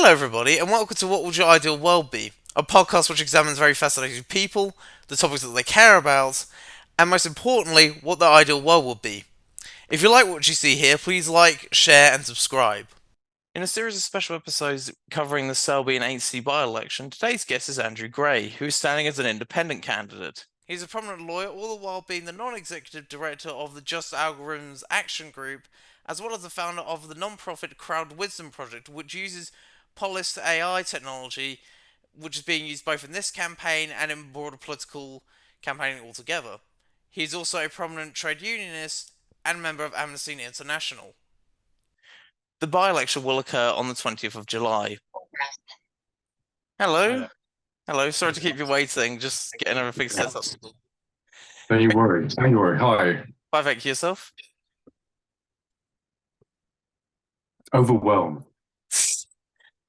Hello, everybody, and welcome to What Would Your Ideal World Be? A podcast which examines very fascinating people, the topics that they care about, and most importantly, what their ideal world would be. If you like what you see here, please like, share, and subscribe. In a series of special episodes covering the Selby and Ainsty by-election, today's guest is Andrew Gray, who is standing as an independent candidate. He's a prominent lawyer, all the while being the non-executive director of the Just Algorithms Action Group, as well as the founder of the non-profit Crowd Wisdom Project, which uses Polis AI technology, which is being used both in this campaign and in broader political campaigning altogether. He's also a prominent trade unionist and member of Amnesty International. The by-election will occur on the 20th of July. Hello. Hello. Sorry to keep you waiting. Just getting everything set up. Don't you worry. Don't you worry. Hi. Bye, thank you yourself. Overwhelmed.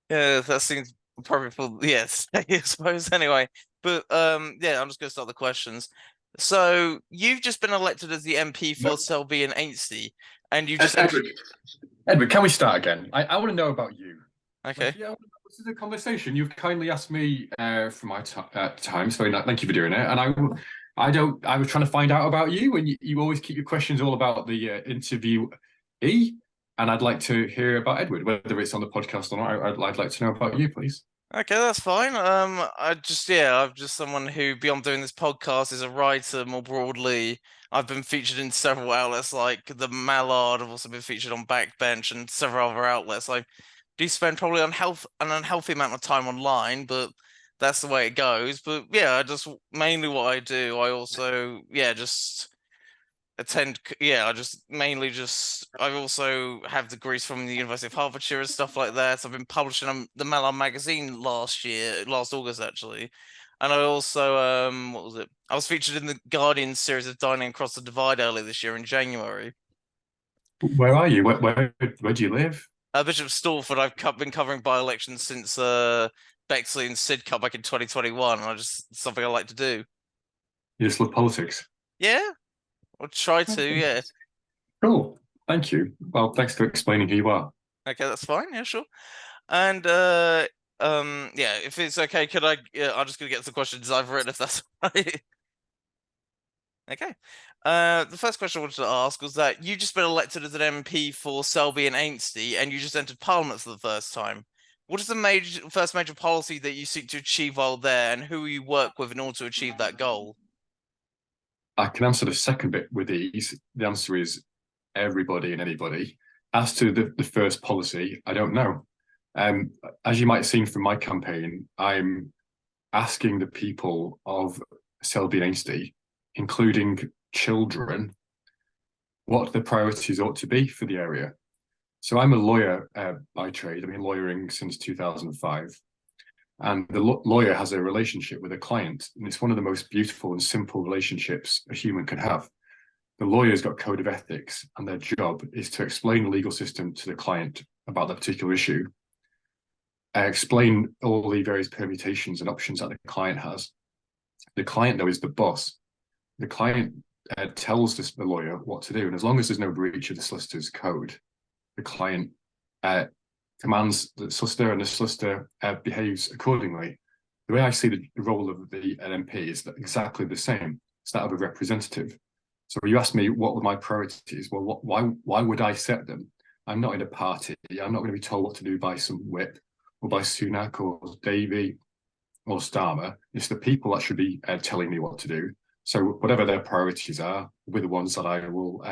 Yeah, that seems appropriate for yes, I suppose anyway. But yeah, I'm just gonna start the questions. So you've just been elected as the MP for Selby and Ainsty, and you just Edward, can we start again? I want to know about you. okay. Yeah, this is a conversation. You've kindly asked me for my time, so thank you for doing it. And I was trying to find out about you, and you always keep your questions all about the interviewee. And I'd like to hear about Edward, whether it's on the podcast or not. I'd like to know about you, please. Okay, that's fine. I'm just someone who, beyond doing this podcast, is a writer more broadly. I've been featured in several outlets like the Mallard. I've also been featured on Backbench and several other outlets. I do spend probably an unhealthy amount of time online, but that's the way it goes. But yeah, I just mainly what I do. I also just attend. Yeah, I also have degrees from the University of Hertfordshire and stuff like that. I've been publishing the Mallard magazine last August actually, and I also what was it? I was featured in the Guardian series of Dining Across the Divide earlier this year in January. Where are you? Where do you live? Bishop Stortford. Been covering by-elections since Bexley and Sidcup back in 2021. And something I like to do. You just love politics. Yeah, I'll try to. Yeah. Cool. Thank you. Well, thanks for explaining who you are. Okay, that's fine. Yeah, sure. And yeah, if it's okay, could I? Yeah, I'm just gonna get some questions I've written, if that's right. Okay. The first question I wanted to ask was that you just been elected as an MP for Selby and Ainsty, and you just entered Parliament for the first time. What is the first major policy that you seek to achieve while there, and who you work with in order to achieve that goal? I can answer the second bit with ease. The answer is everybody and anybody. As to the first policy, I don't know. As you might have seen from my campaign, I'm asking the people of Selby and Ainsty, including children, what the priorities ought to be for the area. So I'm a lawyer by trade. I've been lawyering since 2005. And the lawyer has a relationship with a client, and it's one of the most beautiful and simple relationships a human can have. The lawyer's got a code of ethics, and their job is to explain the legal system to the client about that particular issue, explain all the various permutations and options that the client has. The client, though, is the boss. The client tells the lawyer what to do, and as long as there's no breach of the solicitor's code, the client commands the solicitor, and the solicitor behaves accordingly. The way I see the role of the MP is exactly the same. It's that of a representative. So you asked me what were my priorities. Well, why would I set them? I'm not in a party. I'm not going to be told what to do by some whip or by Sunak or Davey or Starmer. It's the people that should be telling me what to do. So whatever their priorities are, we're the ones that I will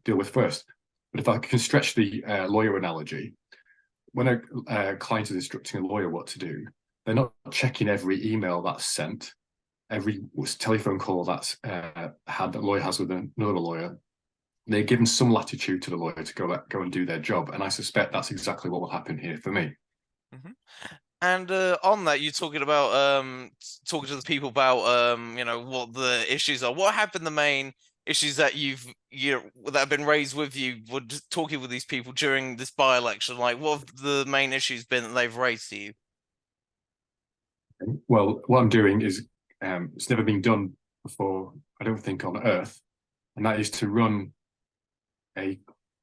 deal with first. But if I can stretch the lawyer analogy, when a client is instructing a lawyer what to do, they're not checking every email that's sent, every telephone call that's had that lawyer has with another lawyer. They're given some latitude to the lawyer to go and do their job, and I suspect that's exactly what will happen here for me. Mm-hmm. And on that, you're talking about talking to the people about what the issues are. What have been the main issues that that have been raised with you? Talking with these people during this by-election, like what have the main issues been that they've raised to you? Well, what I'm doing is it's never been done before, I don't think, on Earth, and that is to run a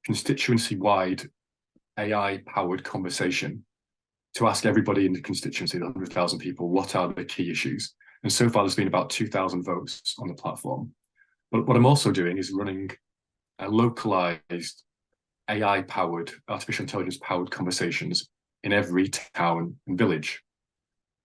constituency-wide AI-powered conversation to ask everybody in the constituency, the 100,000 people, what are the key issues. And so far, there's been about 2,000 votes on the platform. But what I'm also doing is running a localized AI-powered, artificial intelligence-powered conversations in every town and village.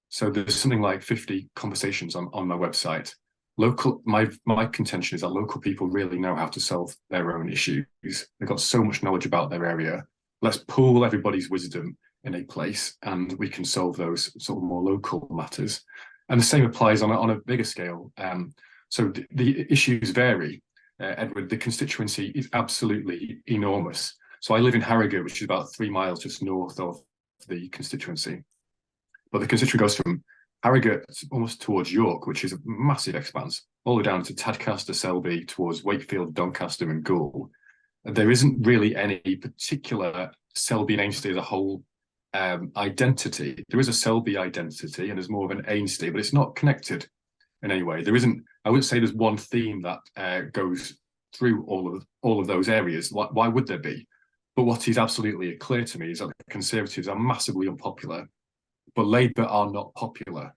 So there's something like 50 conversations on my website. My contention is that local people really know how to solve their own issues. They've got so much knowledge about their area. Let's pool everybody's wisdom in a place, and we can solve those sort of more local matters. And the same applies on a bigger scale. So the issues vary. Edward, the constituency is absolutely enormous. So I live in Harrogate, which is about 3 miles just north of the constituency. But the constituency goes from Harrogate almost towards York, which is a massive expanse, all the way down to Tadcaster, Selby, towards Wakefield, Doncaster, and Goole. There isn't really any particular Selby and Ainsty as a whole identity. There is a Selby identity, and there's more of an Ainsty, but it's not connected in any way. There isn't. I wouldn't say there's one theme that goes through all of those areas. Why would there be? But what is absolutely clear to me is that the Conservatives are massively unpopular, but Labour are not popular.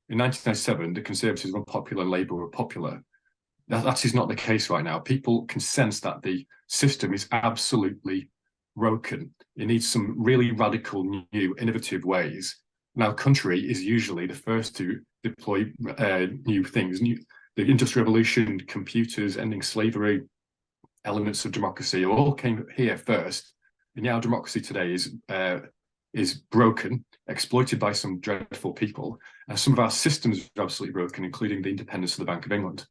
In 1997, the Conservatives were unpopular, Labour were popular. That is not the case right now. People can sense that the system is absolutely broken. It needs some really radical, new, innovative ways. Now, country is usually the first to deploy new things. The Industrial Revolution, computers, ending slavery, elements of democracy all came here first. And now democracy today is broken, exploited by some dreadful people. And some of our systems are absolutely broken, including the independence of the Bank of England.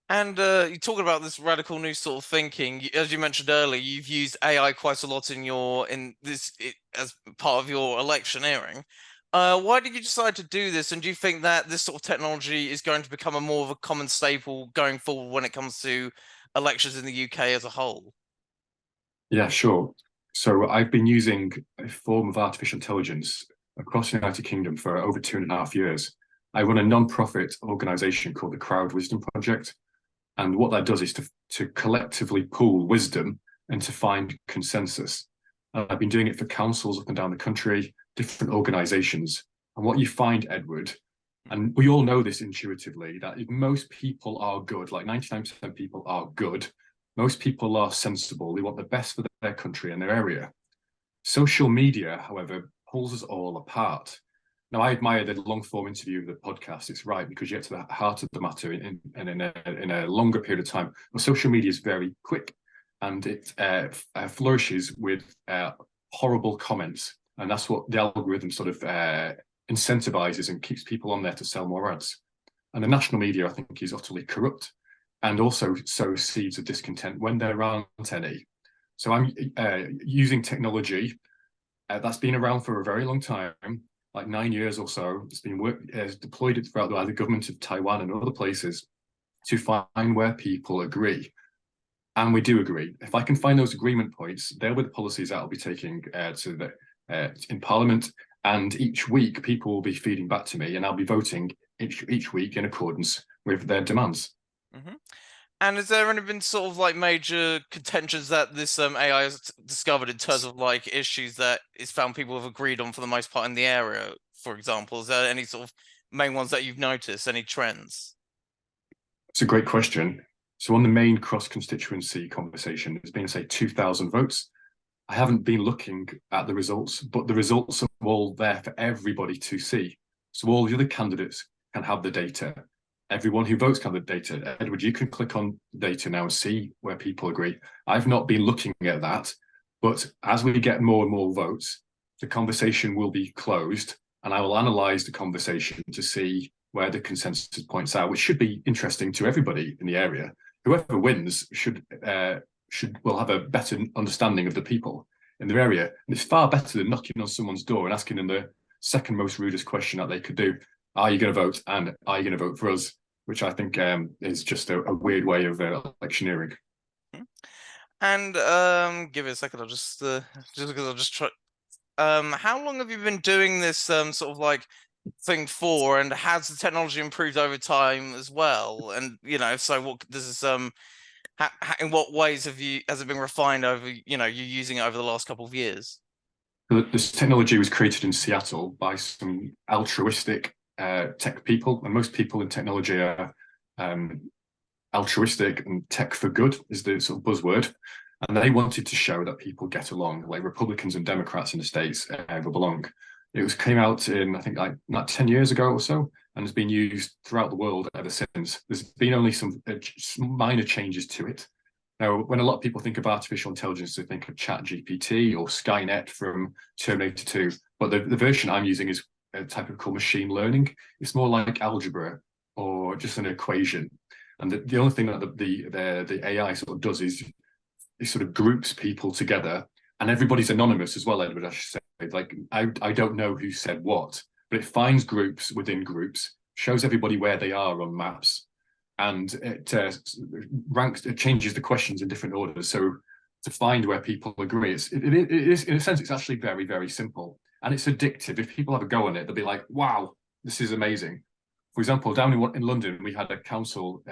And you talking about this radical new sort of thinking. As you mentioned earlier, you've used AI quite a lot as part of your electioneering. Why did you decide to do this? And do you think that this sort of technology is going to become a more of a common staple going forward when it comes to elections in the UK as a whole? Yeah, sure. So I've been using a form of artificial intelligence across the United Kingdom for over 2.5 years. I run a non-profit organization called the Crowd Wisdom Project. And what that does is to collectively pool wisdom and to find consensus. I've been doing it for councils up and down the country, different organizations. And what you find, Edward, and we all know this intuitively, that if most people are good, like 99% of people are good, most people are sensible, they want the best for their country and their area. Social media, however, pulls us all apart. Now, I admire the long form interview of the podcast. It's right because you get to the heart of the matter in a longer period of time. But social media is very quick and it flourishes with horrible comments. And that's what the algorithm sort of incentivizes and keeps people on there to sell more ads. And the national media, I think, is utterly corrupt and also sows seeds of discontent when there aren't any. So I'm using technology that's been around for a very long time, like 9 years or so. It's been deployed it throughout the government of Taiwan and other places to find where people agree. And we do agree. If I can find those agreement points, they'll be the policies that I'll be taking in Parliament. And each week, people will be feeding back to me, and I'll be voting each week in accordance with their demands. Mm-hmm. And has there any been sort of like major contentions that this AI has discovered in terms of like issues that it's found people have agreed on for the most part in the area, for example? Is there any sort of main ones that you've noticed, any trends? It's a great question. So on the main cross-constituency conversation, there's been, say, 2,000 votes. I haven't been looking at the results, but the results are all there for everybody to see. So all the other candidates can have the data. Everyone who votes can have the data. Edward, you can click on data now and see where people agree. I've not been looking at that, but as we get more and more votes, the conversation will be closed, and I will analyze the conversation to see where the consensus points are, which should be interesting to everybody in the area. Whoever wins will have a better understanding of the people in their area. And it's far better than knocking on someone's door and asking them the second most rudest question that they could do. Are you going to vote? And are you going to vote for us? Which I think is just a weird way of electioneering. And give it a second. I'll just try. How long have you been doing this sort of like thing for, and has the technology improved over time as well? And if so, what does this in what ways has it been refined over you using it over the last couple of years? This technology was created in Seattle by some altruistic tech people, and most people in technology are um, altruistic, and tech for good is the sort of buzzword. And they wanted to show that people get along, like Republicans and Democrats in the States will belong. It was came out in, I think, like 10 years ago or so, and has been used throughout the world ever since. There's been only some minor changes to it. Now, when a lot of people think of artificial intelligence, they think of ChatGPT or Skynet from Terminator 2. But the version I'm using is a type of called machine learning. It's more like algebra or just an equation. And the only thing that the AI sort of does is it sort of groups people together, and everybody's anonymous as well, Edward, I should say. Like, I don't know who said what, but it finds groups within groups, shows everybody where they are on maps, and it changes the questions in different orders. So to find where people agree, it is, in a sense, it's actually very, very simple. And it's addictive. If people have a go on it, they'll be like, wow, this is amazing. For example, down in London, we had a council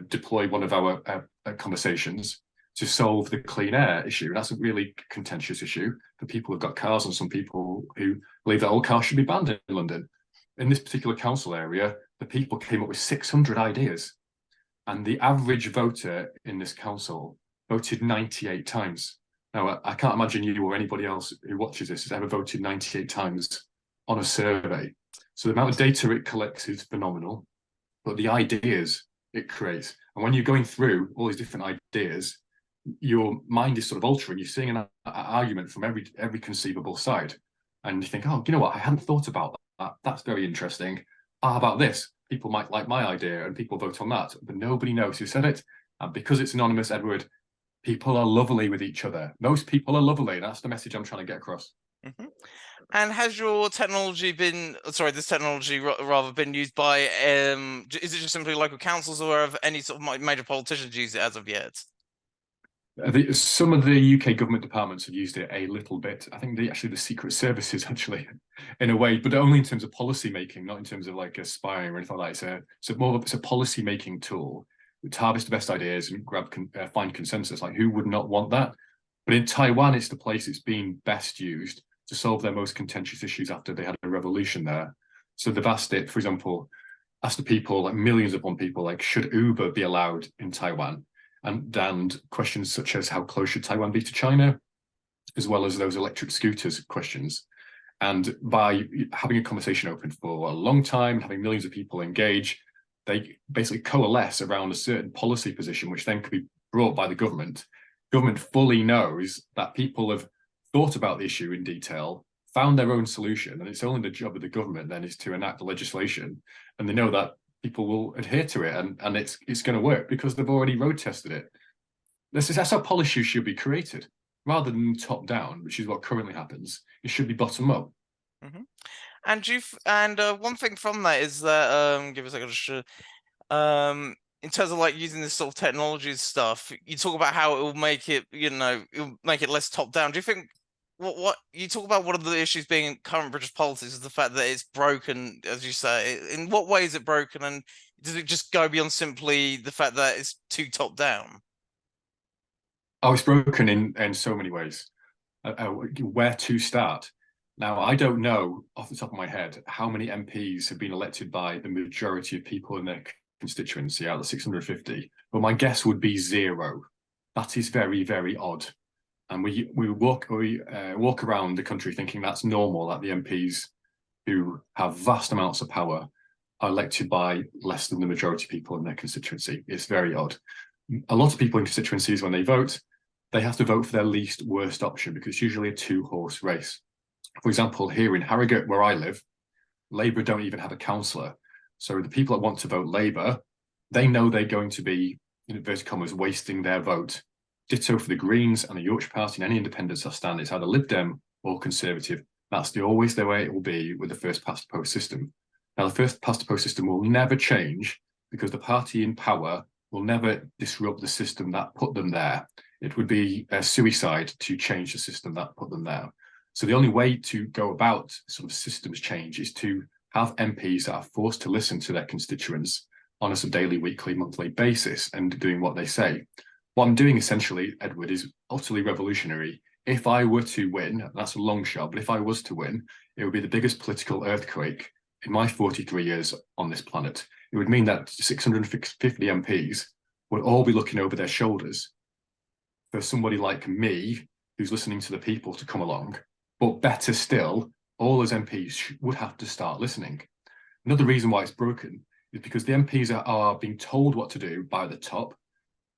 deploy one of our conversations to solve the clean air issue. That's a really contentious issue for people who've got cars, and some people who believe that all cars should be banned in London. In this particular council area, the people came up with 600 ideas, and the average voter in this council voted 98 times. Now, I can't imagine you or anybody else who watches this has ever voted 98 times on a survey. So the amount of data it collects is phenomenal, but the ideas it creates, and when you're going through all these different ideas, your mind is sort of altering. You're seeing an argument from every conceivable side, and you think, oh, you know what? I hadn't thought about that. That's very interesting. How about this? People might like my idea, and people vote on that, but nobody knows who said it. And because it's anonymous, Edward, people are lovely with each other. Most people are lovely. That's the message I'm trying to get across. Mm-hmm. And has your technology been, sorry, this technology rather been used by, is it just simply local councils, or have any sort of major politicians used it as of yet? Some of the UK government departments have used it a little bit. I think actually the secret services actually, in a way, but only in terms of policy making, not in terms of like spying or anything like that. It's a policy making tool to harvest the best ideas and find consensus. Like, who would not want that? But in Taiwan, it's the place it's been best used to solve their most contentious issues after they had a revolution there. So they've asked it, for example, asked the people, like millions upon people, like, should Uber be allowed in Taiwan? And questions such as how close should Taiwan be to China, as well as those electric scooters questions. And by having a conversation open for a long time, having millions of people engage, they basically coalesce around a certain policy position, which then could be brought by the government. Government fully knows that people have thought about the issue in detail, found their own solution, and it's only the job of the government then is to enact the legislation. And they know that people will adhere to it, and it's going to work because they've already road tested it. That's how policy should be created, rather than top down, which is what currently happens. It should be bottom up. Mm-hmm. And one thing from that is that give us a second. In terms of like using this sort of technology stuff, you talk about how it will make it, it'll make it less top down. Do you think what you talk about one of the issues being in current British politics is the fact that it's broken, as you say? In what way is it broken, and does it just go beyond simply the fact that it's too top down? Oh, it's broken in so many ways. Where to start? Now, I don't know off the top of my head how many MPs have been elected by the majority of people in their constituency out of the 650, but my guess would be zero. That is very, very odd. And we walk around the country thinking that's normal, that the MPs who have vast amounts of power are elected by less than the majority of people in their constituency. It's very odd. A lot of people in constituencies, when they vote, they have to vote for their least worst option because it's usually a two-horse race. For example, here in Harrogate, where I live, Labour don't even have a councillor. So the people that want to vote Labour, they know they're going to be, in inverted commas, wasting their vote. Ditto for the Greens and the Yorkshire Party and any independents that stand. It's either Lib Dem or Conservative. That's always the way it will be with the first past the post system. Now, the first past the post system will never change because the party in power will never disrupt the system that put them there. It would be a suicide to change the system that put them there. So the only way to go about sort of systems change is to have MPs that are forced to listen to their constituents on a daily, weekly, monthly basis and doing what they say. What I'm doing essentially, Edward, is utterly revolutionary if I were to win, that's a long shot, but if I was to win, it would be the biggest political earthquake in my 43 years on this planet. It would mean that 650 MPs would all be looking over their shoulders for somebody like me who's listening to the people to come along. But better still, all those MPs would have to start listening. Another reason why it's broken is because the MPs are being told what to do by the top.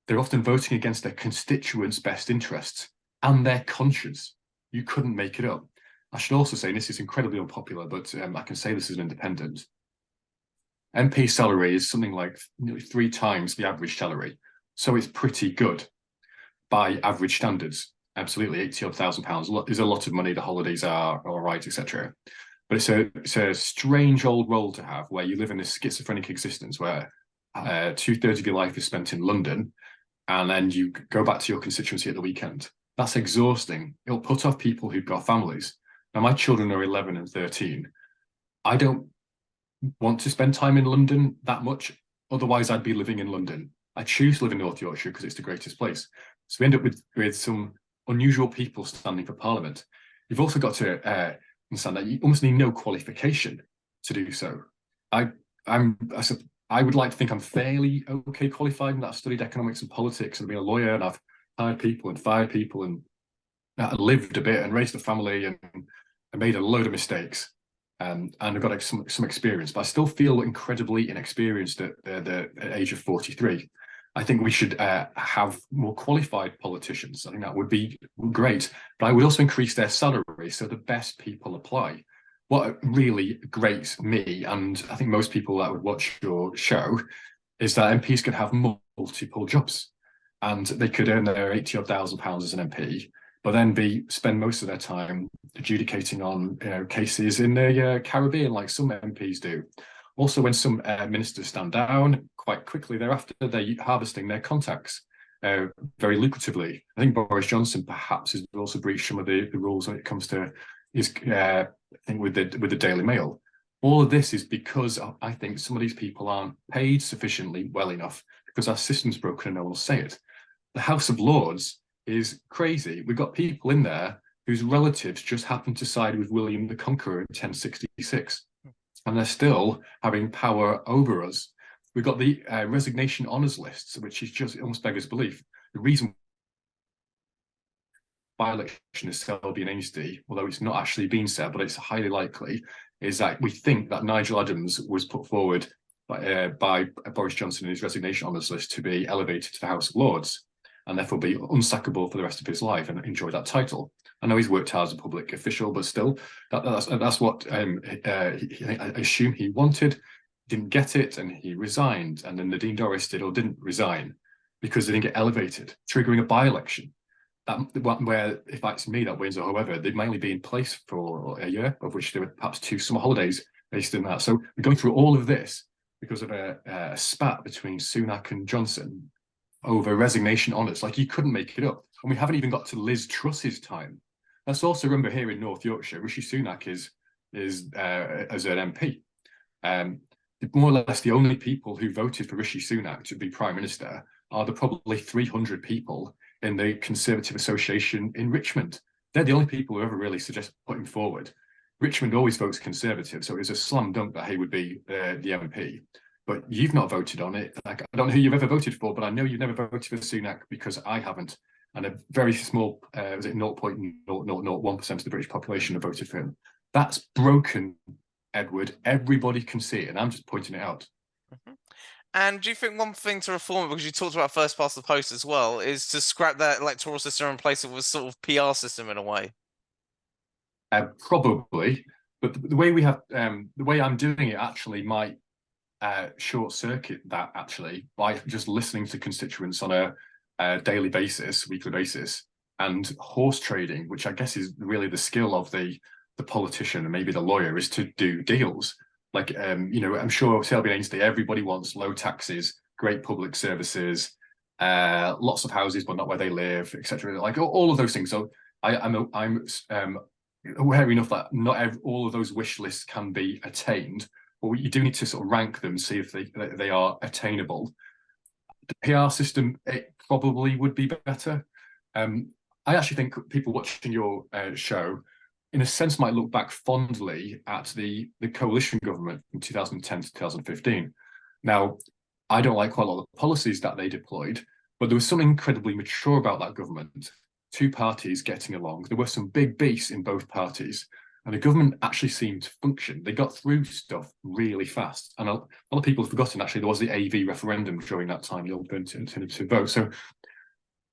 They're often voting against their constituents' best interests and their conscience. You couldn't make it up. I should also say, and this is incredibly unpopular, but I can say this as an independent. MP salary is something like nearly 3 times the average salary. So it's pretty good by average standards. Absolutely, 80 odd thousand pounds is a lot of money. The holidays are all right, etc. But it's a strange old role to have where you live in this schizophrenic existence where 2/3 of your life is spent in London and then you go back to your constituency at the weekend. That's exhausting. It'll put off people who've got families. Now, my children are 11 and 13. I don't want to spend time in London that much. Otherwise, I'd be living in London. I choose to live in North Yorkshire because it's the greatest place. So we end up with some unusual people standing for Parliament. You've also got to understand that you almost need no qualification to do so. I would like to think I'm fairly okay qualified in that I've studied economics and politics and I've been a lawyer and I've hired people and fired people and lived a bit and raised a family and made a load of mistakes. And I've got some experience, but I still feel incredibly inexperienced at the age of 43. I think we should have more qualified politicians. I think that would be great, but I would also increase their salary so the best people apply. What really grates me, and I think most people that would watch your show, is that MPs could have multiple jobs and they could earn their 80 odd thousand pounds as an MP, but then spend most of their time adjudicating on cases in the Caribbean, like some MPs do. Also, when some ministers stand down, quite quickly thereafter, they're harvesting their contacts very lucratively. I think Boris Johnson perhaps has also breached some of the rules when it comes to his thing with the Daily Mail. All of this is because I think some of these people aren't paid sufficiently well enough because our system's broken and no one will say it. The House of Lords is crazy. We've got people in there whose relatives just happened to side with William the Conqueror in 1066. And they're still having power over us. We've got the resignation honours lists, which is just almost beggars belief. The reason by-election is Selby and Ainsty, although it's not actually been said, but it's highly likely, is that we think that Nigel Adams was put forward by Boris Johnson in his resignation honours list to be elevated to the House of Lords and therefore be unsackable for the rest of his life and enjoy that title. I know he's worked hard as a public official, but still, that's what I assume he wanted, didn't get it, and he resigned. And then Nadine Dorries did or didn't resign because they didn't get elevated, triggering a by-election. Where if that's me that wins or whoever, they'd mainly be in place for a year, of which there were perhaps 2 summer holidays based in that. So we're going through all of this because of a spat between Sunak and Johnson over resignation honours. Like, you couldn't make it up. And we haven't even got to Liz Truss's time. Let's also remember here in North Yorkshire, Rishi Sunak is as an MP. More or less the only people who voted for Rishi Sunak to be Prime Minister are the probably 300 people in the Conservative Association in Richmond. They're the only people who ever really suggest putting forward. Richmond always votes Conservative, so it was a slam dunk that he would be the MP. But you've not voted on it. Like, I don't know who you've ever voted for, but I know you've never voted for Sunak because I haven't. And a very small, was it 0.001% of the British population have voted for him. That's broken, Edward. Everybody can see it, and I'm just pointing it out. Mm-hmm. And do you think one thing to reform, because you talked about first past the post as well, is to scrap that electoral system and replace it with a sort of PR system in a way? Probably, but the way the way I'm doing it actually might short circuit that actually by just listening to constituents on a daily basis, weekly basis, and horse trading, which I guess is really the skill of the politician and maybe the lawyer, is to do deals. Like, I'm sure Selby and Ainsty, everybody wants low taxes, great public services, lots of houses, but not where they live, etc. Like all of those things. So I'm aware enough that not all of those wish lists can be attained, but you do need to sort of rank them, see if they are attainable. The PR system, it probably would be better. I actually think people watching your show, in a sense, might look back fondly at the coalition government from 2010 to 2015. Now, I don't like quite a lot of the policies that they deployed, but there was something incredibly mature about that government. Two parties getting along. There were some big beasts in both parties, and the government actually seemed to function. They got through stuff really fast, and a lot of people have forgotten actually there was the AV referendum during that time. You'll turn to vote. So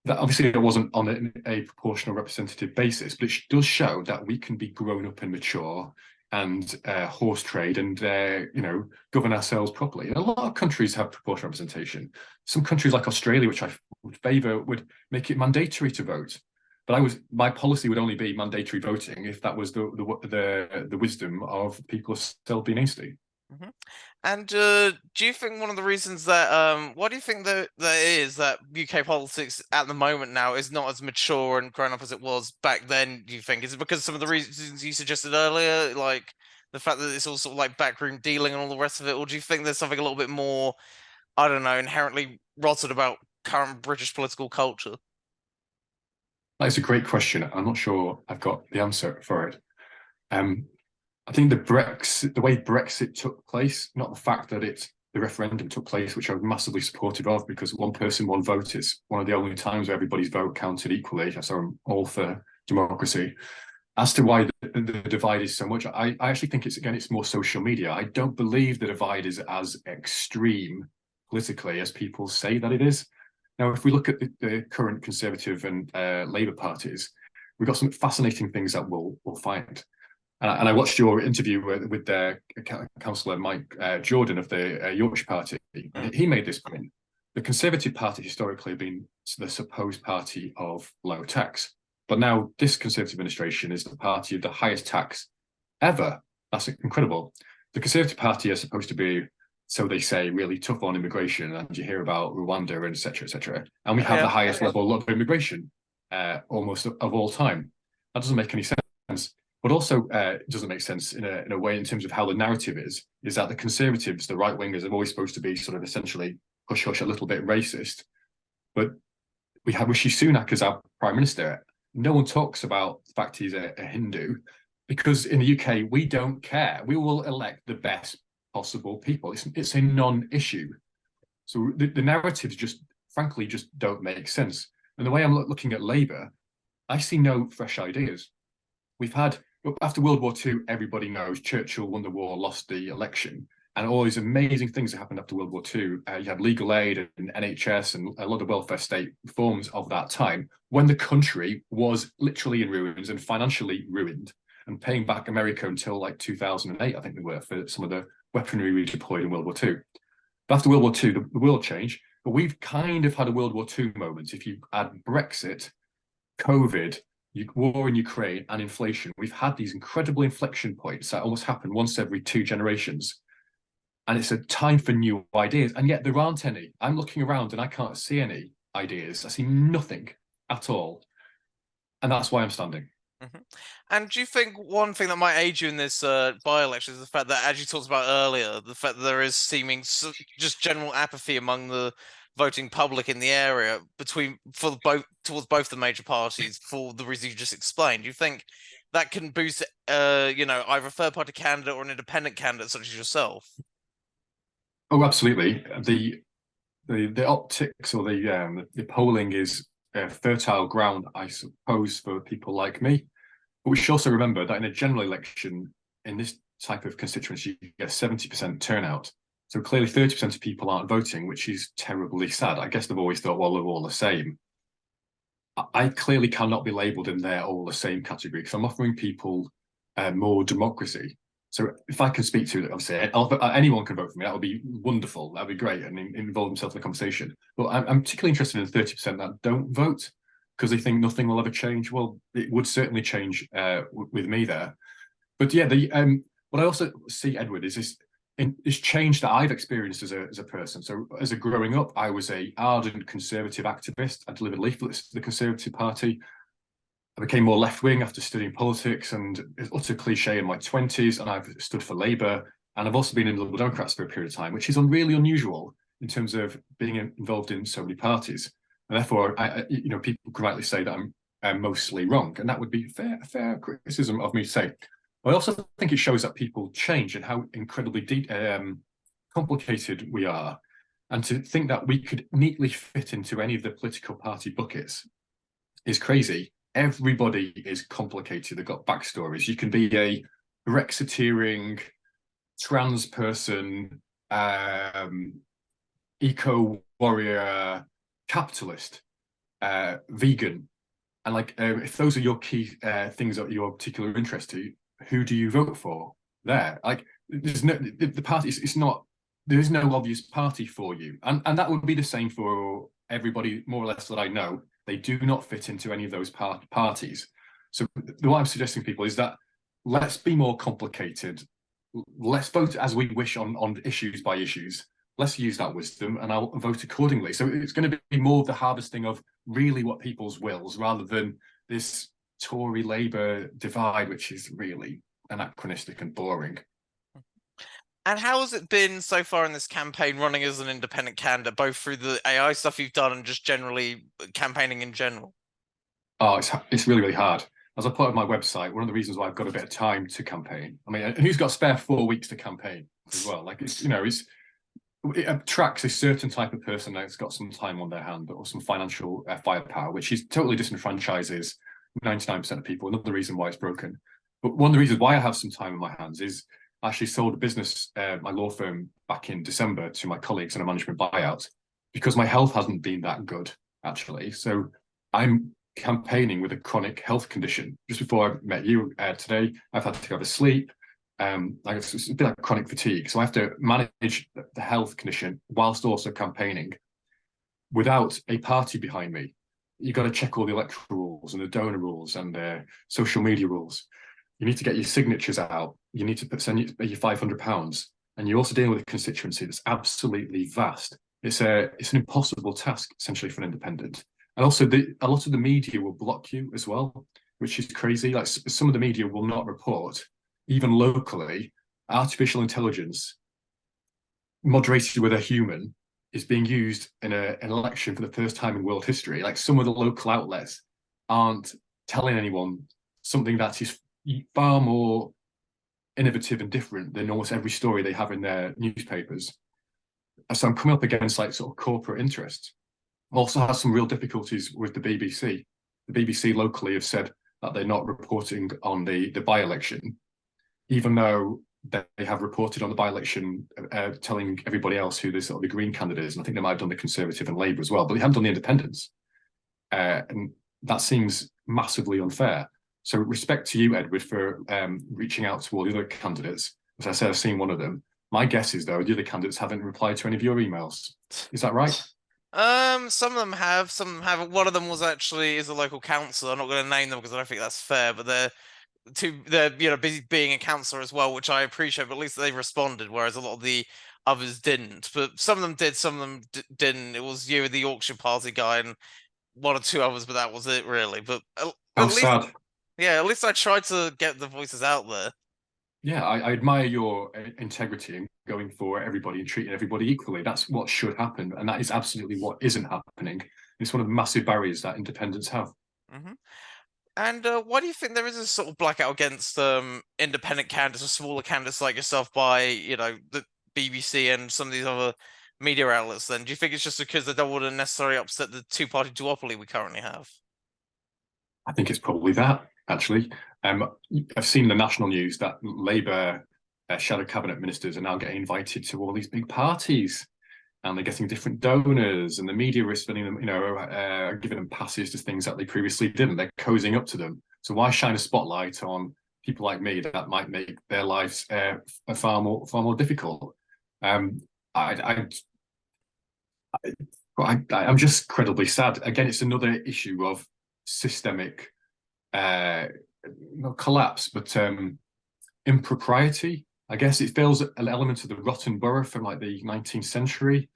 that obviously it wasn't on a proportional representative basis, but it does show that we can be grown up and mature and horse trade and govern ourselves properly. And a lot of countries have proportional representation. Some countries like Australia, which I would favour, would make it mandatory to vote. But my policy would only be mandatory voting if that was the wisdom of the people of Selby and Ainsty. Mm-hmm. And do you think one of the reasons that why do you think that is that UK politics at the moment now is not as mature and grown up as it was back then? Do you think is it because some of the reasons you suggested earlier, like the fact that it's all sort of like backroom dealing and all the rest of it, or do you think there's something a little bit more, I don't know, inherently rotten about current British political culture? That is a great question. I'm not sure I've got the answer for it. Um, I think the way Brexit took place, not the fact that the referendum took place, which I'm massively supportive of, because one person, one vote is one of the only times where everybody's vote counted equally. So I'm all for democracy. As to why the divide is so much, I actually think it's more social media. I don't believe the divide is as extreme politically as people say that it is. Now, if we look at the current Conservative and Labour parties, we've got some fascinating things that we'll find. And I watched your interview with Councillor Mike Jordan of the Yorkshire Party. And he made this point. The Conservative Party historically have been the supposed party of low tax. But now this Conservative administration is the party of the highest tax ever. That's incredible. The Conservative Party are supposed to be, so they say, really tough on immigration. And you hear about Rwanda and et cetera, et cetera. And we have the highest level of immigration almost of all time. That doesn't make any sense. But also doesn't make sense in a way in terms of how the narrative is that the Conservatives, the right wingers, are always supposed to be sort of essentially hush-hush, a little bit racist. But we have Rishi Sunak as our Prime Minister. No one talks about the fact he's a Hindu, because in the UK, we don't care. We will elect the best possible people. It's a non-issue. So the narratives frankly, don't make sense. And the way I'm looking at Labour, I see no fresh ideas. We've had, after World War II, everybody knows Churchill won the war, lost the election, and all these amazing things that happened after World War II. You had legal aid and NHS and a lot of welfare state reforms of that time, when the country was literally in ruins and financially ruined, and paying back America until like 2008, I think they were, for some of the weaponry we deployed in World War II. But after World War II, the world changed, but we've kind of had a World War II moment. If you add Brexit, COVID, war in Ukraine, and inflation, we've had these incredible inflection points that almost happen once every 2 generations. And it's a time for new ideas. And yet there aren't any. I'm looking around and I can't see any ideas. I see nothing at all. And that's why I'm standing. Mm-hmm. And do you think one thing that might aid you in this by-election is the fact that, as you talked about earlier, the fact that there is seeming just general apathy among the voting public in the area towards both the major parties for the reasons you just explained? Do you think that can boost, either a third-party candidate or an independent candidate such as yourself? Oh, absolutely. The optics or the polling is fertile ground, I suppose, for people like me. But we should also remember that in a general election, in this type of constituency, you get 70% turnout. So clearly 30% of people aren't voting, which is terribly sad. I guess they've always thought, well, they're all the same. I clearly cannot be labelled in they're all the same category, because I'm offering people more democracy. So if I can speak to, obviously, anyone can vote for me. That would be wonderful. That would be great, and involve themselves in the conversation. But I'm particularly interested in the 30% that don't vote because they think nothing will ever change. Well, it would certainly change with me there. But yeah, what I also see, Edward, is this change that I've experienced as a person. So as a growing up, I was a ardent conservative activist. I delivered leaflets to the Conservative Party. I became more left-wing after studying politics, and it's utter cliche in my 20s, and I've stood for Labour, and I've also been in the Liberal Democrats for a period of time, which is really unusual in terms of being involved in so many parties. And therefore, people can rightly say that I'm mostly wrong, and that would be fair criticism of me to say. I also think it shows that people change and how incredibly complicated we are, and to think that we could neatly fit into any of the political party buckets is crazy. Everybody is complicated. They've got backstories. You can be a Brexiteering trans person, eco warrior, capitalist, vegan, and if those are your key things that you're particular interest to, who do you vote for? There, there's no the party. It's not. There is no obvious party for you, and that would be the same for everybody more or less that I know. They do not fit into any of those parties. So what I'm suggesting to people is that let's be more complicated. Let's vote as we wish on issues by issues. Let's use that wisdom, and I'll vote accordingly. So it's going to be more of the harvesting of really what people's wills, rather than this Tory Labour divide, which is really anachronistic and boring. And how has it been so far in this campaign, running as an independent candidate, both through the AI stuff you've done and just generally campaigning in general? Oh, it's really hard. As I put on my website, one of the reasons why I've got a bit of time to campaign. I mean, and who's got spare 4 weeks to campaign as well? It attracts a certain type of person that's got some time on their hand or some financial firepower, which is totally disenfranchises 99% of people. Another reason why it's broken. But one of the reasons why I have some time in my hands is I actually sold a business, my law firm, back in December to my colleagues in a management buyout because my health hasn't been that good, actually. So I'm campaigning with a chronic health condition. Just before I met you today, I've had to go to sleep. It's a bit like chronic fatigue. So I have to manage the health condition whilst also campaigning without a party behind me. You've got to check all the electoral rules and the donor rules and the social media rules. You need to get your signatures out. You need to send your £500, and you're also dealing with a constituency that's absolutely vast. It's an impossible task essentially for an independent. And also, a lot of the media will block you as well, which is crazy. Like some of the media will not report, even locally, artificial intelligence moderated with a human is being used in an election for the first time in world history. Like some of the local outlets aren't telling anyone something that is far more innovative and different than almost every story they have in their newspapers. So I'm coming up against sort of corporate interests. Also has some real difficulties with the BBC. The BBC locally have said that they're not reporting on the by-election, even though they have reported on the by-election, telling everybody else who the Green candidate is. And I think they might have done the Conservative and Labour as well, but they haven't done the Independents. And that seems massively unfair. So respect to you, Edward, for reaching out to all the other candidates. As I said, I've seen one of them. My guess is, though, the other candidates haven't replied to any of your emails. Is that right? Some of them have, some of them haven't. One of them is a local councillor. I'm not going to name them because I don't think that's fair, but they're busy being a councillor as well, which I appreciate, but at least they responded, whereas a lot of the others didn't. But some of them did, some of them didn't. It was you, the Yorkshire Party guy, and one or two others, but that was it really. But How at least, sad. yeah, at least I tried to get the voices out there. Yeah, I admire your integrity in going for everybody and treating everybody equally. That's what should happen, and that is absolutely what isn't happening. It's one of the massive barriers that independents have. Mm-hmm. And why do you think there is a sort of blackout against independent candidates or smaller candidates like yourself by, the BBC and some of these other media outlets then? Do you think it's just because they don't want to necessarily upset the two-party duopoly we currently have? I think it's probably that, actually. I've seen the national news that Labour shadow cabinet ministers are now getting invited to all these big parties, and they're getting different donors, and the media is spending them, giving them passes to things that they previously didn't. They're cozying up to them. So why shine a spotlight on people like me that might make their lives far more difficult? I'm just incredibly sad. Again, it's another issue of systemic, not collapse, but impropriety. I guess it feels an element of the rotten borough from like the 19th century,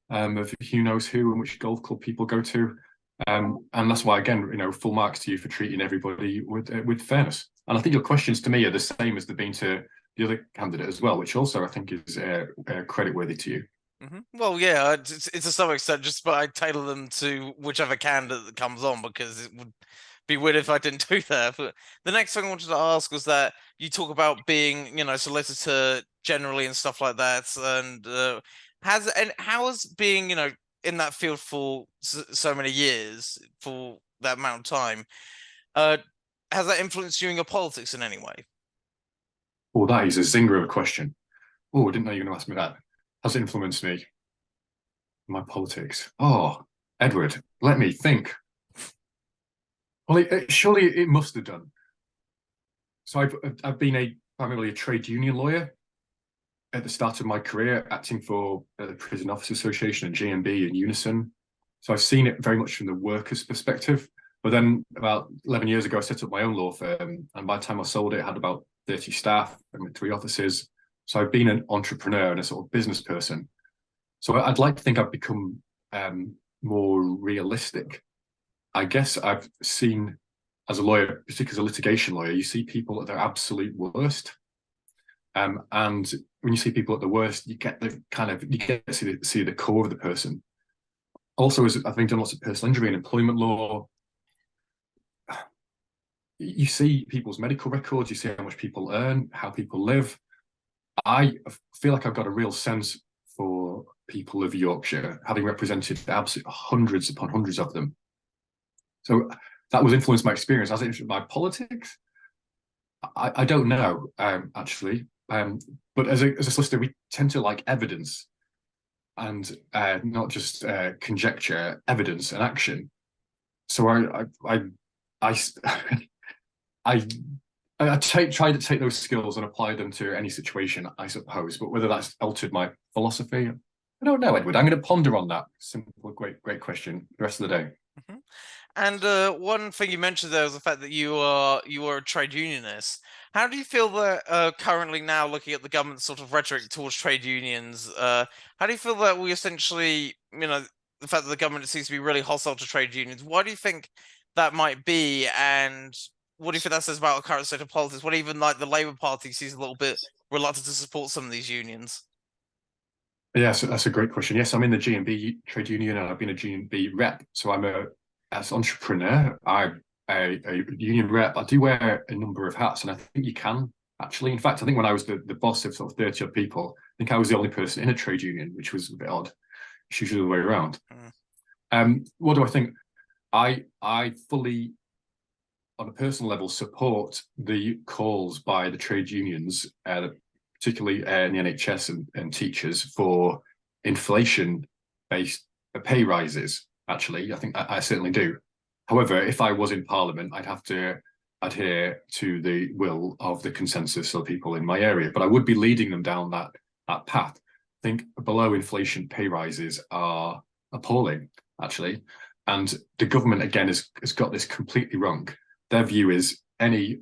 of who knows who and which golf club people go to. And that's why, again, full marks to you for treating everybody with fairness. And I think your questions to me are the same as they've been to the other candidate as well, which also I think is credit worthy to you. Mm-hmm. Well, yeah, it's to some extent just, but I tailor them to whichever candidate that comes on because it would be weird if I didn't do that. But the next thing I wanted to ask was that you talk about being, solicitor generally and stuff like that, and how has being, in that field for so many years, for that amount of time, uh, has that influenced you in your politics in any way? Oh, that is a zinger of a question. Oh, I didn't know you were going to ask me that. Has it influenced me, my politics? Oh, Edward, let me think. Well, surely it must have done. So I've been primarily a trade union lawyer at the start of my career, acting for the Prison Officers Association and GMB and Unison. So I've seen it very much from the workers' perspective. But then about 11 years ago, I set up my own law firm. And by the time I sold it, I had about 30 staff and 3 offices. So I've been an entrepreneur and a sort of business person. So I'd like to think I've become more realistic. I guess I've seen as a lawyer, particularly as a litigation lawyer, you see people at their absolute worst. And when you see people at the worst, you get to see the core of the person. Also, as I think done lots of personal injury and employment law, you see people's medical records, you see how much people earn, how people live. I feel like I've got a real sense for people of Yorkshire, having represented absolute hundreds upon hundreds of them. So that was influenced my experience. Has it influenced my politics? I don't know, actually. But as a solicitor, we tend to like evidence and not just conjecture, evidence and action. So I I try to take those skills and apply them to any situation, I suppose. But whether that's altered my philosophy, I don't know, Edward. I'm going to ponder on that. Simple, great question. The rest of the day. Mhm. And one thing you mentioned there was the fact that you are a trade unionist. How do you feel that currently now, looking at the government's sort of rhetoric towards trade unions, how do you feel that we essentially, the fact that the government seems to be really hostile to trade unions? Why do you think that might be? And what do you think that says about our current state of politics? What even like the Labour Party seems a little bit reluctant to support some of these unions? Yes, that's a great question. Yes, I'm in the GMB trade union and I've been a GMB rep. So as an entrepreneur, I'm a union rep. I do wear a number of hats and I think you can actually. In fact, I think when I was the boss of sort of 30 odd people, I think I was the only person in a trade union, which was a bit odd. It's usually the way around. Mm. What do I think? I fully, on a personal level, support the calls by the trade unions, particularly in the NHS and teachers, for inflation-based pay rises. Actually, I think I certainly do. However, if I was in Parliament, I'd have to adhere to the will of the consensus of people in my area, but I would be leading them down that path. I think below inflation pay rises are appalling, actually, and the government again has got this completely wrong. Their view is any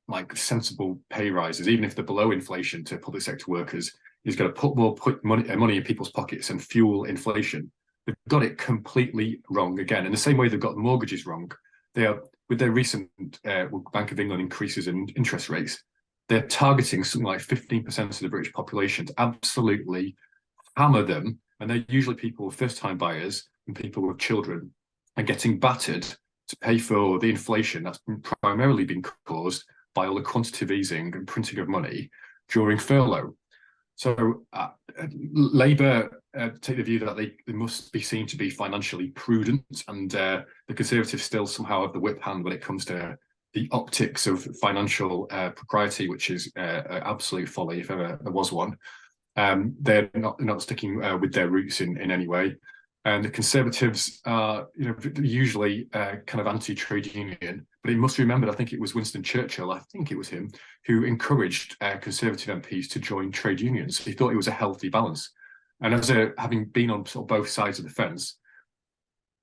like sensible pay rises, even if they're below inflation to public sector workers, is going to put more money in people's pockets and fuel inflation. They've got it completely wrong again. In the same way they've got mortgages wrong, they are with their recent Bank of England increases in interest rates. They're targeting something like 15% of the British population to absolutely hammer them, and they're usually people with first-time buyers and people with children, and getting battered to pay for the inflation that's primarily been caused by all the quantitative easing and printing of money during furlough. So Labour take the view that they must be seen to be financially prudent, and the Conservatives still somehow have the whip hand when it comes to the optics of financial propriety, which is absolute folly if ever there was one. They're not sticking with their roots in any way. And the Conservatives are, usually kind of anti-trade union. But you must remember, I think it was Winston Churchill, I think it was him, who encouraged Conservative MPs to join trade unions. He thought it was a healthy balance. And having been on sort of both sides of the fence,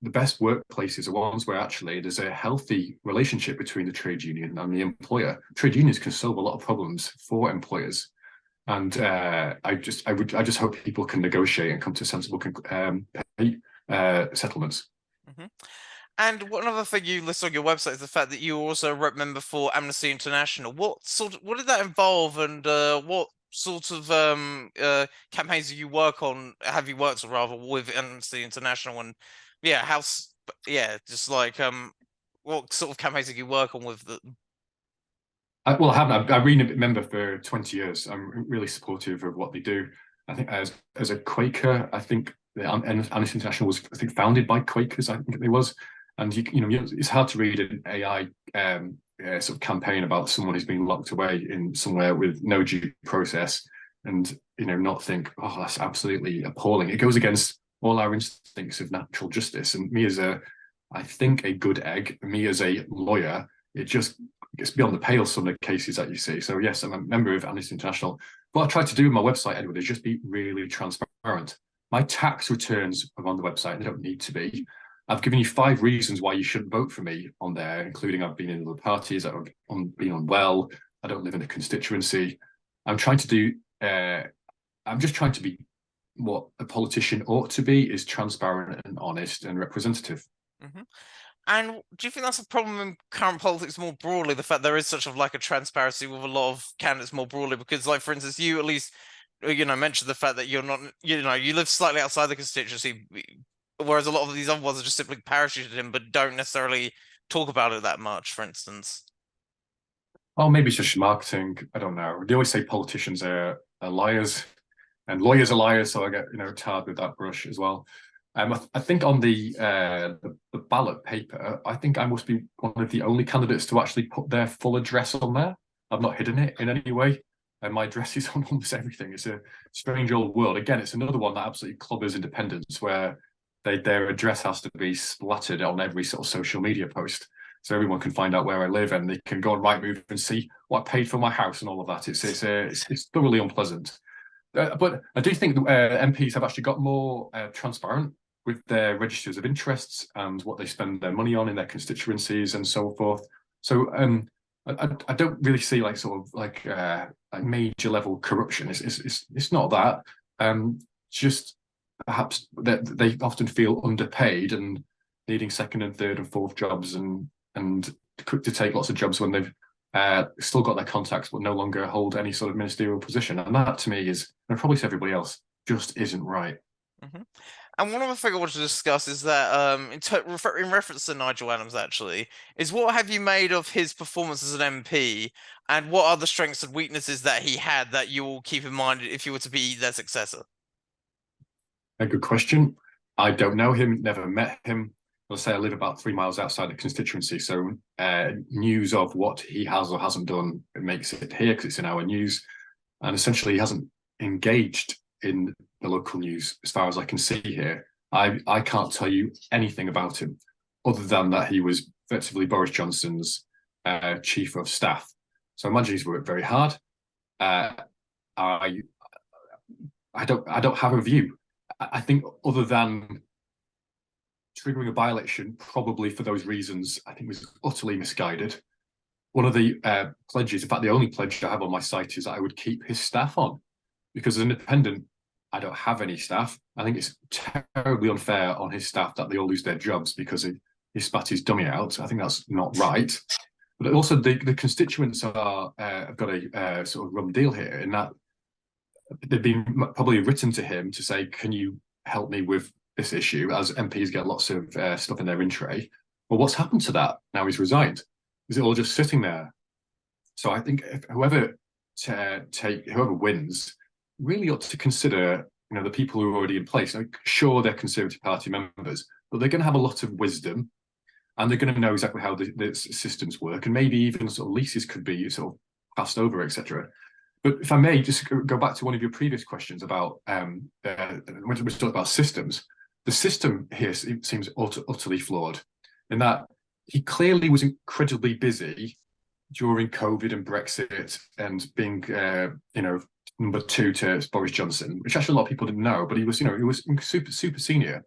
the best workplaces are ones where actually there's a healthy relationship between the trade union and the employer. Trade unions can solve a lot of problems for employers. And I just hope people can negotiate and come to sensible settlements. Mm-hmm. And one other thing you list on your website is the fact that you also a rep member for Amnesty International. What did that involve, and what sort of campaigns do you work on? Have you worked rather with Amnesty International, and yeah, just like what sort of campaigns did you work on with the? Well, I haven't. I've been a member for 20 years. I'm really supportive of what they do. I think as a Quaker, I think the Amnesty International was, I think, founded by Quakers. I think it was, and it's hard to read an AI sort of campaign about someone who's been locked away in somewhere with no due process, and not think, oh, that's absolutely appalling. It goes against all our instincts of natural justice. And me as I think a good egg, me as a lawyer, it just it's beyond the pale, some of the cases that you see. So yes, I'm a member of Amnesty International. What I try to do with my website, Edward, is just be really transparent. My tax returns are on the website. They don't need to be. I've given you 5 reasons why you shouldn't vote for me on there, including I've been in other parties, I've been unwell, I don't live in a constituency. I'm trying to do, I'm just trying to be what a politician ought to be, is transparent and honest and representative. Mm-hmm. And do you think that's a problem in current politics more broadly? The fact there is such of like a transparency with a lot of candidates more broadly, because, like, for instance, you at least mentioned the fact that you're not, you live slightly outside the constituency, whereas a lot of these other ones are just simply parachuted in, but don't necessarily talk about it that much. For instance. Oh, maybe it's just marketing. I don't know. They always say politicians are liars and lawyers are liars, so I get tarred with that brush as well. I think on the ballot paper, I think I must be one of the only candidates to actually put their full address on there. I've not hidden it in any way, and my address is on almost everything. It's a strange old world. Again, it's another one that absolutely clobbers independence, where their address has to be splattered on every sort of social media post, so everyone can find out where I live, and they can go on Rightmove and see what I paid for my house and all of that. It's thoroughly unpleasant. But I do think MPs have actually got more transparent with their registers of interests and what they spend their money on in their constituencies and so forth. So I don't really see like sort of like major level corruption. It's not that. Just perhaps that they often feel underpaid and needing second and third and fourth jobs, and quick to take lots of jobs when they've still got their contacts but no longer hold any sort of ministerial position. And that to me is, and probably to everybody else, just isn't right. Mm-hmm. And one other thing I wanted to discuss is that, in reference to Nigel Adams, actually, is what have you made of his performance as an MP, and what are the strengths and weaknesses that he had that you will keep in mind if you were to be their successor? A good question. I don't know him, never met him. I'll say I live about 3 miles outside the constituency, so news of what he has or hasn't done, it makes it here because it's in our news. And essentially, he hasn't engaged in the local news as far as I can see here. I can't tell you anything about him other than that he was effectively Boris Johnson's chief of staff. So I imagine he's worked very hard. I don't have a view. I think other than triggering a by-election, probably for those reasons, I think was utterly misguided. One of the pledges, in fact, the only pledge I have on my site is that I would keep his staff on, because as an independent, I don't have any staff. I think it's terribly unfair on his staff that they all lose their jobs because he spat his dummy out. I think that's not right. But also the constituents have got a sort of rum deal here, in that they've been probably written to him to say, can you help me with this issue, as MPs get lots of stuff in their in tray. Well, what's happened to that now he's resigned? Is it all just sitting there? So I think whoever wins really ought to consider, the people who are already in place. Sure, they're Conservative Party members, but they're going to have a lot of wisdom, and they're going to know exactly how the systems work, and maybe even sort of leases could be sort of passed over, etc. But if I may just go back to one of your previous questions about when we talked about systems, the system here seems utterly flawed, in that he clearly was incredibly busy during COVID and Brexit and being, number 2 to Boris Johnson, which actually a lot of people didn't know, but he was super senior.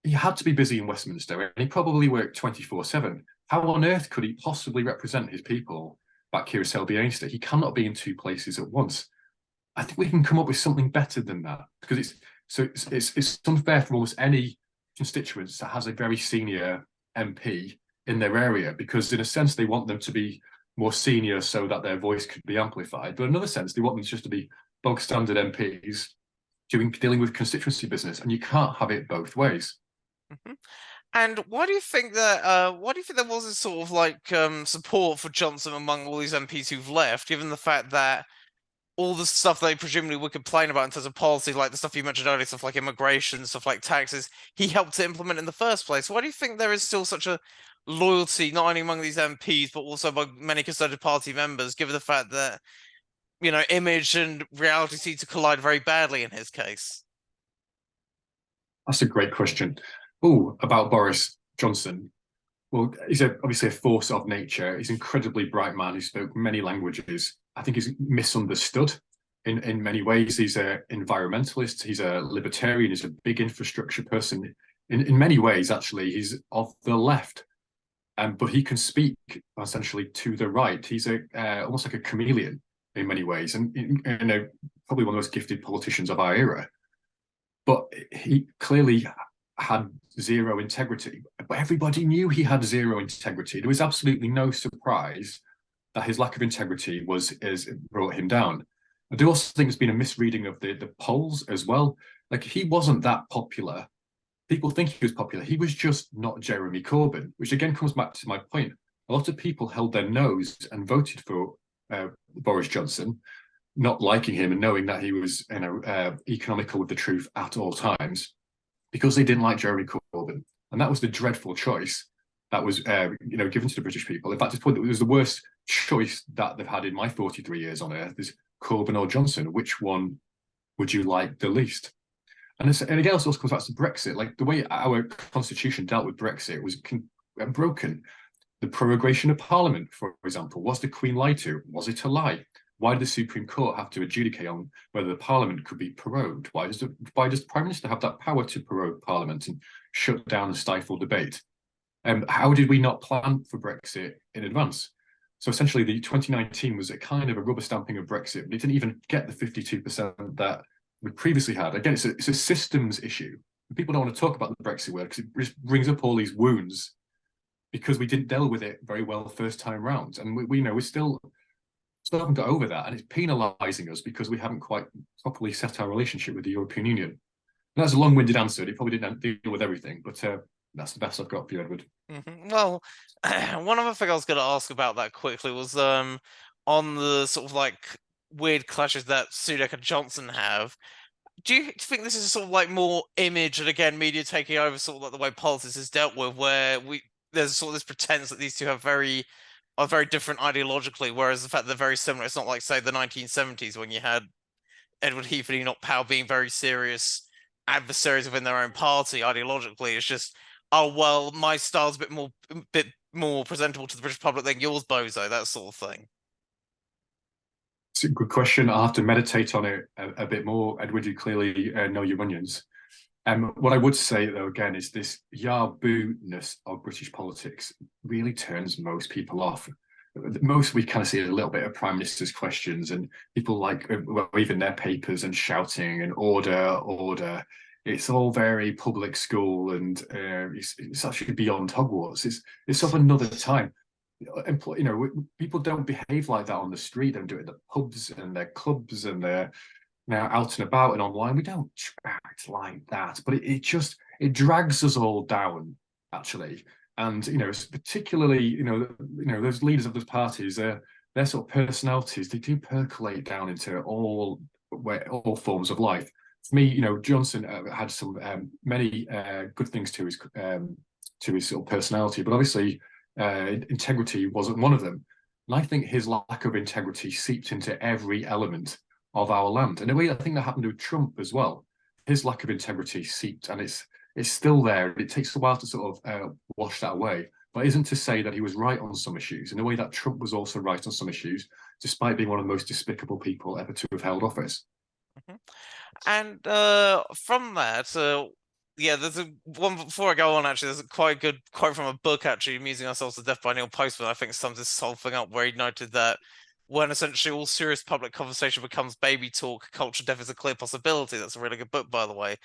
He had to be busy in Westminster, and he probably worked 24/7. How on earth could he possibly represent his people back here at Selby and Ainsty? He cannot be in 2 places at once. I think we can come up with something better than that, because it's unfair for almost any constituents that has a very senior MP in their area, because in a sense they want them to be more senior so that their voice could be amplified, but in another sense they want them just to be bog standard MPs dealing with constituency business, and you can't have it both ways. Mm-hmm. And why do you think that? Why do you think there was this sort of like support for Johnson among all these MPs who've left, given the fact that all the stuff they presumably would complain about in terms of policy, like the stuff you mentioned earlier, stuff like immigration, stuff like taxes, he helped to implement in the first place. Why do you think there is still such a loyalty, not only among these MPs, but also by many Conservative Party members, given the fact that, image and reality seem to collide very badly in his case? That's a great question. Oh, about Boris Johnson. Well, he's obviously a force of nature. He's an incredibly bright man who spoke many languages. I think he's misunderstood in many ways. He's an environmentalist. He's a libertarian. He's a big infrastructure person. In many ways, actually, he's of the left, but he can speak essentially to the right. He's almost like a chameleon in many ways, and probably one of the most gifted politicians of our era. But he clearly had zero integrity. But everybody knew he had zero integrity. There was absolutely no surprise that his lack of integrity is brought him down. I do also think there's been a misreading of the polls as well. Like he wasn't that popular. People think he was popular. He was just not Jeremy Corbyn, which again comes back to my point. A lot of people held their nose and voted for Boris Johnson, not liking him and knowing that he was, economical with the truth at all times, because they didn't like Jeremy Corbyn, and that was the dreadful choice that was, given to the British people. In fact, it was the worst choice that they've had in my 43 years on Earth: is Corbyn or Johnson. Which one would you like the least? And again, also comes back to Brexit. Like the way our constitution dealt with Brexit was broken. The prorogation of Parliament, for example, was the Queen lied to? Was it a lie? Why did the Supreme Court have to adjudicate on whether the Parliament could be prorogued? Why does the Prime Minister have that power to prorogue Parliament and shut down and stifle debate? How did we not plan for Brexit in advance? So essentially, the 2019 was a kind of a rubber stamping of Brexit. It didn't even get the 52% that we previously had. Again, it's a systems issue. People don't want to talk about the Brexit word because it just brings up all these wounds because we didn't deal with it very well the first time round, and we still haven't got over that, and it's penalising us because we haven't quite properly set our relationship with the European Union. And that's a long-winded answer. It probably didn't deal with everything, but that's the best I've got for you, Edward. Well, one other thing I was going to ask about that quickly was on the sort of like weird clashes that Sunak and Johnson have. Do you think this is sort of like more image and again media taking over sort of like the way politics is dealt with, where there's sort of this pretense that these two are very different ideologically, whereas the fact that they're very similar, it's not like say the 1970s when you had Edward Heath and Enoch Powell being very serious adversaries within their own party ideologically. It's just, oh well, my style's bit more presentable to the British public than yours, bozo, that sort of thing. It's a good question. I'll have to meditate on it a bit more. Edward, you clearly know your onions. What I would say, though, again, is this yah-boo-ness of British politics really turns most people off. Most we kind of see a little bit of Prime Minister's questions and people like waving their papers and shouting and order, order. It's all very public school, and it's actually beyond Hogwarts. It's of another time. People don't behave like that on the street. They don't do it in the pubs and their clubs and they're now out and about and online. We don't act like that, but it drags us all down actually. And particularly those leaders of those parties, their sort of personalities, they do percolate down into all forms of life. For me, Johnson had some many good things to his sort of personality, but obviously integrity wasn't one of them. And I think his lack of integrity seeped into every element of our land. And in a way, I think that happened to Trump as well. His lack of integrity seeped, and it's still there. It takes a while to sort of wash that away. But isn't to say that he was right on some issues, in a way that Trump was also right on some issues, despite being one of the most despicable people ever to have held office. Mm-hmm. And from that, yeah, there's a one before I go on. Actually, there's a quite good quote from a book. Actually, Amusing Ourselves to Death by Neil Postman. I think sums this whole thing up, where he noted that when essentially all serious public conversation becomes baby talk, culture death is a clear possibility. That's a really good book, by the way.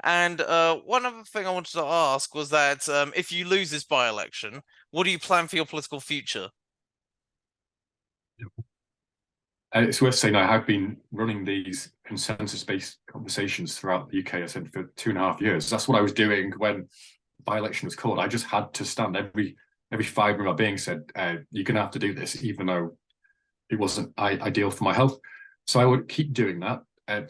And one other thing I wanted to ask was that if you lose this by-election, what do you plan for your political future? It's worth saying I have been running these consensus-based conversations throughout the UK, I said, for 2.5 years. That's what I was doing when by-election was called, I just had to stand. Every fibre of my being said, you're going to have to do this, even though it wasn't ideal for my health. So I would keep doing that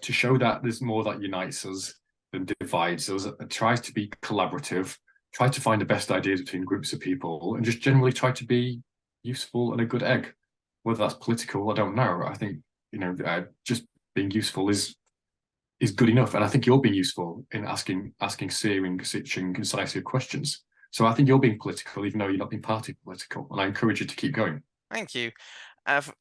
to show that there's more that unites us than divides us. It tries to be collaborative, try to find the best ideas between groups of people, and just generally try to be useful and a good egg. Whether that's political, I don't know. I think just being useful is good enough, and I think you're being useful in asking searing, stitching, incisive questions. So I think you're being political, even though you're not being party political, and I encourage you to keep going. Thank you.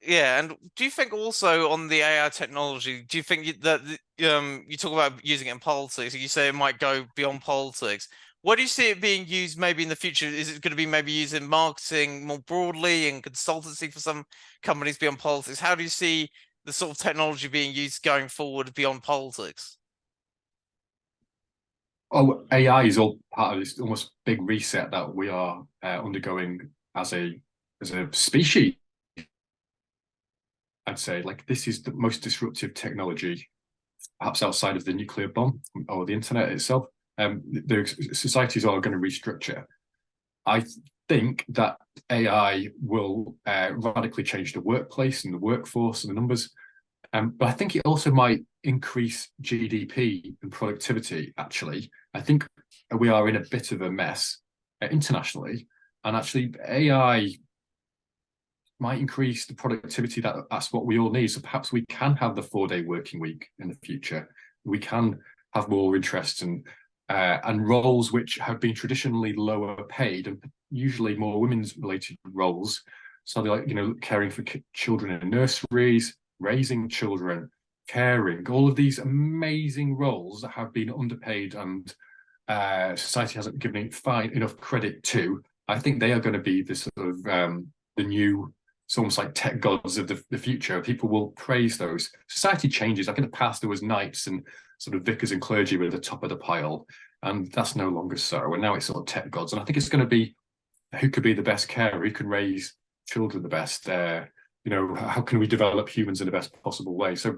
Yeah, and do you think also on the AI technology, do you think that you talk about using it in politics, you say it might go beyond politics. Where do you see it being used maybe in the future? Is it going to be maybe used in marketing more broadly and consultancy for some companies beyond politics? How do you see the sort of technology being used going forward beyond politics? Oh, AI is all part of this almost big reset that we are undergoing as a species. I'd say like this is the most disruptive technology, perhaps outside of the nuclear bomb or the internet itself. The societies are going to restructure. I think that AI will radically change the workplace and the workforce and the numbers. But I think it also might increase GDP and productivity, actually. I think we are in a bit of a mess internationally. And actually, AI might increase the productivity that's what we all need. So perhaps we can have the 4-day working week in the future. We can have more interest and roles which have been traditionally lower paid and usually more women's related roles. So they're like, caring for children in nurseries, raising children, caring, all of these amazing roles that have been underpaid and society hasn't given enough credit to. I think they are going to be the sort of the new, it's almost like tech gods of the future. People will praise those. Society changes. Like in the past, there was knights and sort of vicars and clergy were at the top of the pile, and that's no longer so. And now it's sort of tech gods. And I think it's going to be who could be the best carer, who can raise children the best. How can we develop humans in the best possible way? So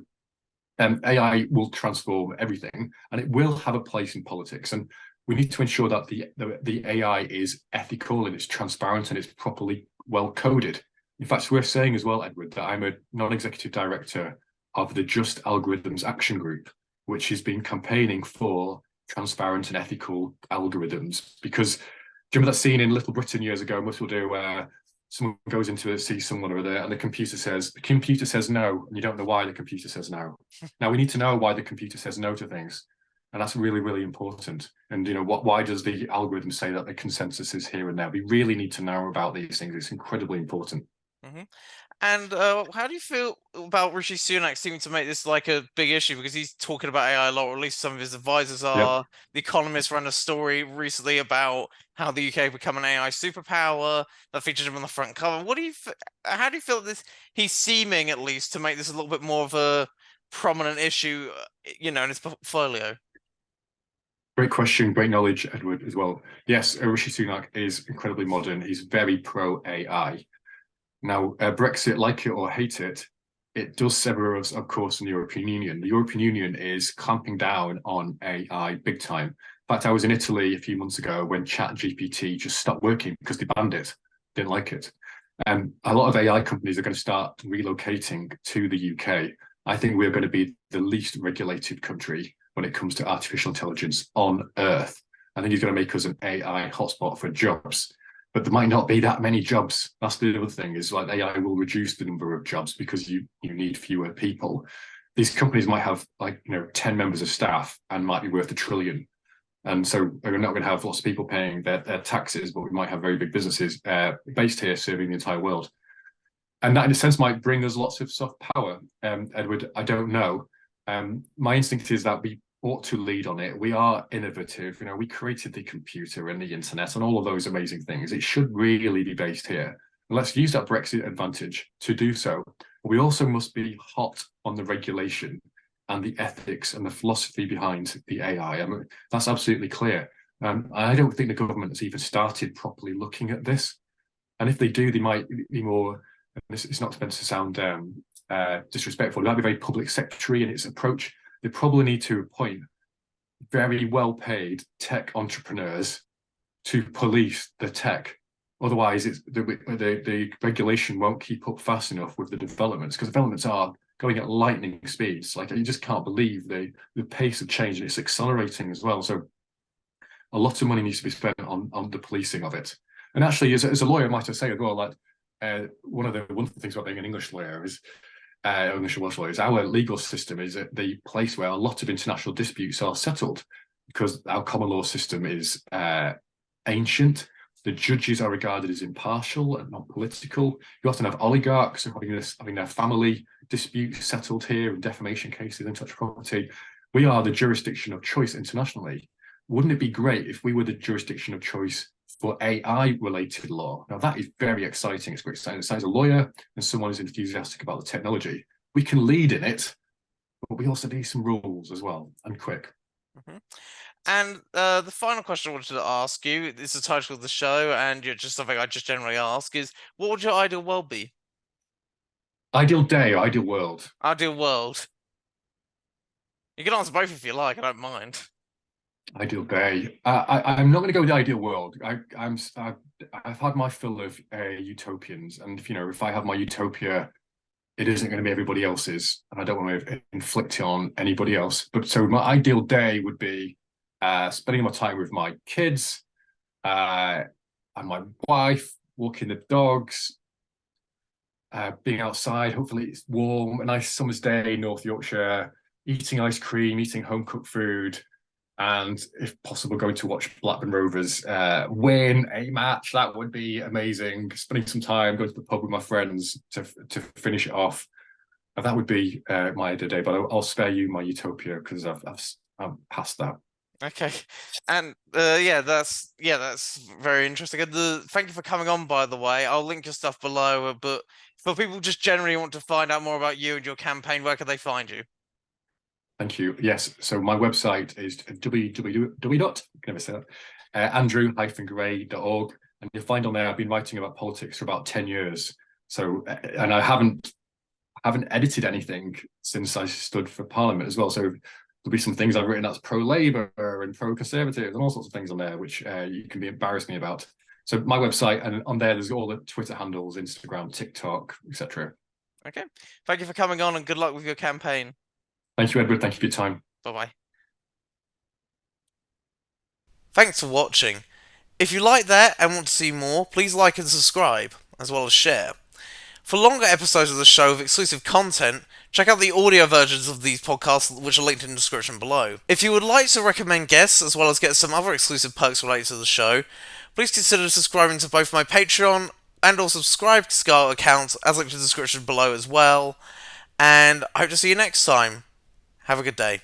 AI will transform everything, and it will have a place in politics. And we need to ensure that the AI is ethical and it's transparent and it's properly well coded. In fact, it's worth saying as well, Edward, that I'm a non-executive director of the Just Algorithms Action Group, which has been campaigning for transparent and ethical algorithms. Because do you remember that scene in Little Britain years ago, Most Will Do, where someone goes into see someone over there and the computer says no, and you don't know why the computer says no. Now we need to know why the computer says no to things. And that's really, really important. And why does the algorithm say that the consensus is here and now? We really need to know about these things. It's incredibly important. Mm-hmm. And how do you feel about Rishi Sunak seeming to make this like a big issue because he's talking about AI a lot, or at least some of his advisors Yeah. are. The Economist ran a story recently about how the UK become an AI superpower that featured him on the front cover. How do you feel this? He's seeming at least to make this a little bit more of a prominent issue, in his portfolio. Great question, great knowledge, Edward, as well. Yes, Rishi Sunak is incredibly modern. He's very pro AI. Now, Brexit, like it or hate it, it does sever us, of course, from the European Union. The European Union is clamping down on AI big time. In fact, I was in Italy a few months ago when ChatGPT just stopped working because they banned it, didn't like it. A lot of AI companies are going to start relocating to the UK. I think we're going to be the least regulated country when it comes to artificial intelligence on Earth. I think it's going to make us an AI hotspot for jobs. But there might not be that many jobs. That's the other thing, is like AI will reduce the number of jobs because you need fewer people. These companies might have 10 members of staff and might be worth $1 trillion. And so we're not going to have lots of people paying their taxes, but we might have very big businesses based here serving the entire world. And that in a sense might bring us lots of soft power. Edward, I don't know. My instinct is that we ought to lead on it. We are innovative. We created the computer and the internet and all of those amazing things. It should really be based here. And let's use that Brexit advantage to do so. We also must be hot on the regulation and the ethics and the philosophy behind the AI. I mean, that's absolutely clear. I don't think the government has even started properly looking at this. And if they do, they might be more, it's not meant to sound disrespectful, they might be very public secretary in its approach. They probably need to appoint very well-paid tech entrepreneurs to police the tech. Otherwise, the regulation won't keep up fast enough with the developments, because developments are going at lightning speeds. Like, you just can't believe the pace of change, and it's accelerating as well. So a lot of money needs to be spent on the policing of it. And actually, as a lawyer, I might say as well, that one of the wonderful things about being an English lawyer is English and Welsh lawyers, our legal system is the place where a lot of international disputes are settled, because our common law system is ancient. The judges are regarded as impartial and not political. You often have oligarchs having their family disputes settled here in defamation cases and such property. We are the jurisdiction of choice internationally. Wouldn't it be great if we were the jurisdiction of choice for AI-related law? Now, that is very exciting. It's very exciting. As a lawyer and someone who's enthusiastic about the technology, we can lead in it, but we also need some rules as well, and quick. Mm-hmm. And the final question I wanted to ask you, this is the title of the show, and you're just something I just generally ask, is what would your ideal world be? Ideal day, ideal world. Ideal world. You can answer both if you like, I don't mind. Ideal day. I'm not going to go with the ideal world. I've had my fill of utopians, and if I have my utopia, it isn't going to be everybody else's, and I don't want to inflict it on anybody else. But so my ideal day would be spending my time with my kids and my wife, walking the dogs, being outside. Hopefully it's warm, a nice summer's day in North Yorkshire, eating ice cream, eating home cooked food, and if possible, going to watch Blackburn Rovers win a match. That would be amazing. Spending some time going to the pub with my friends to finish it off. That would be my ideal day. But I'll spare you my utopia, because I'm past that. Okay, and that's very interesting. And thank you for coming on, by the way. I'll link your stuff below. But for people just generally want to find out more about you and your campaign, where can they find you? Thank you. Yes. So my website is andrew-gray.org. And you'll find on there, I've been writing about politics for about 10 years. So, and I haven't edited anything since I stood for Parliament as well. So there'll be some things I've written that's pro-Labour and pro-Conservative and all sorts of things on there, which you can embarrass me about. So my website, and on there, there's all the Twitter handles, Instagram, TikTok, etc. Okay. Thank you for coming on, and good luck with your campaign. Thank you, Edward. Thank you for your time. Bye-bye. Thanks for watching. If you like that and want to see more, please like and subscribe, as well as share. For longer episodes of the show with exclusive content, check out the audio versions of these podcasts, which are linked in the description below. If you would like to recommend guests, as well as get some other exclusive perks related to the show, please consider subscribing to both my Patreon and or subscribe to Scarlet accounts, as linked in the description below as well. And I hope to see you next time. Have a good day.